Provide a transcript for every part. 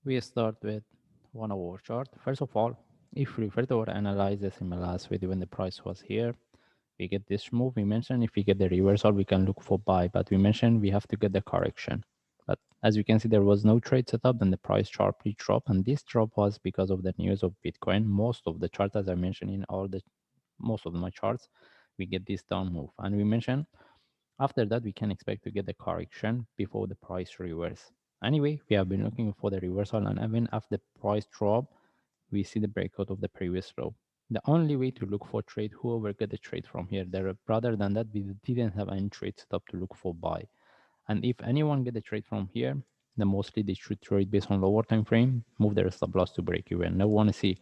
We start with 1 hour chart. First of all, if we refer to our analysis in the last video when the price was here, we get this move. We mentioned if we get the reversal, we can look for buy, but we mentioned we have to get the correction. But as you can see, there was no trade setup, then the price sharply dropped, and this drop was because of the news of Bitcoin. Most of the charts, as I mentioned in most of my charts, we get this down move, and we mentioned after that, we can expect to get the correction before the price reverse. Anyway, we have been looking for the reversal, and even after the price drop, we see the breakout of the previous low. The only way to look for trade, whoever get the trade from here, there rather than that, we didn't have any trade set up to look for buy. And if anyone get the trade from here, then mostly they should trade based on lower time frame, move their stop loss to break even. Now want to see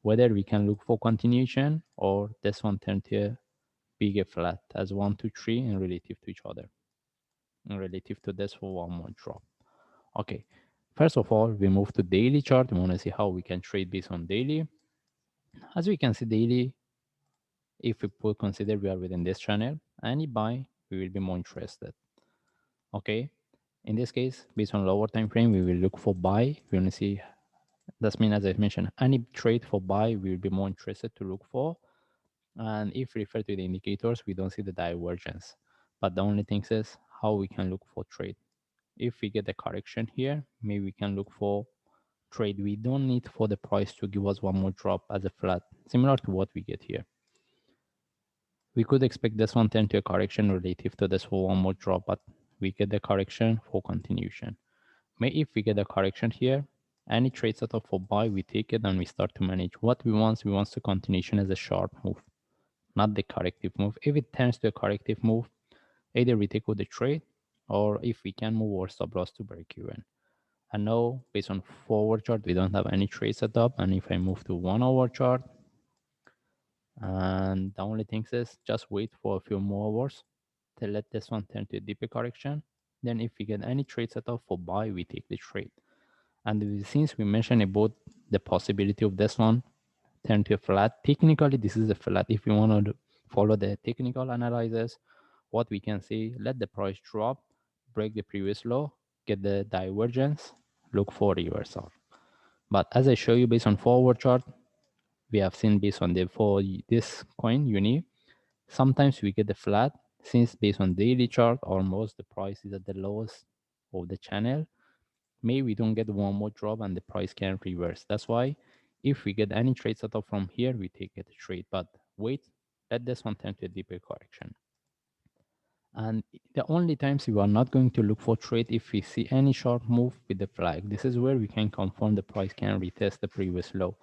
whether we can look for continuation or this one turn to a bigger flat as 1, 2, 3 in relative to each other, in relative to this for one more drop. Okay, first of all, we move to daily chart. We want to see how we can trade based on daily. As we can see daily, if we put consider we are within this channel, any buy, we will be more interested. Okay, in this case, based on lower time frame, we will look for buy. We want to see, that means as I mentioned, any trade for buy, we will be more interested to look for. And if we refer to the indicators, we don't see the divergence. But the only thing is how we can look for trade. If we get the correction here, maybe we can look for trade. We don't need for the price to give us one more drop as a flat, similar to what we get here. We could expect this one turn to a correction relative to this for one more drop, but we get the correction for continuation. Maybe if we get a correction here, any trade setup for buy, we take it and we start to manage. What we want the continuation as a sharp move, not the corrective move. If it turns to a corrective move, either we take with the trade or if we can move our stop loss to break even. And now based on forward chart, we don't have any trade set up. And if I move to 1 hour chart, and the only thing is just wait for a few more hours to let this one turn to a deeper correction. Then if we get any trade set up for buy, we take the trade. And since we mentioned about the possibility of this one turn to a flat, technically this is a flat. If you want to follow the technical analysis, what we can see, let the price drop, break the previous low, get the divergence, look for reversal. But as I show you based on forward chart, we have seen based on the for this coin uni, sometimes we get the flat since based on daily chart almost the price is at the lowest of the channel. Maybe we don't get one more drop and the price can reverse. That's why if we get any trade setup from here, we take it a trade. But wait, let this one turn to a deeper correction. And the only times we are not going to look for trade if we see any sharp move with the flag. This is where we can confirm the price can retest the previous low.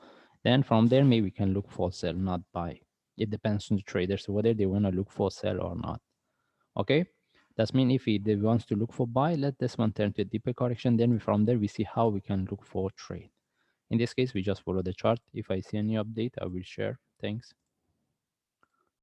Then from there, maybe we can look for sell, not buy. It depends on the traders whether they want to look for sell or not. Okay, that's mean if they wants to look for buy, let this one turn to a deeper correction. Then from there we see how we can look for trade. In this case, we just follow the chart. If I see any update, I will share. Thanks.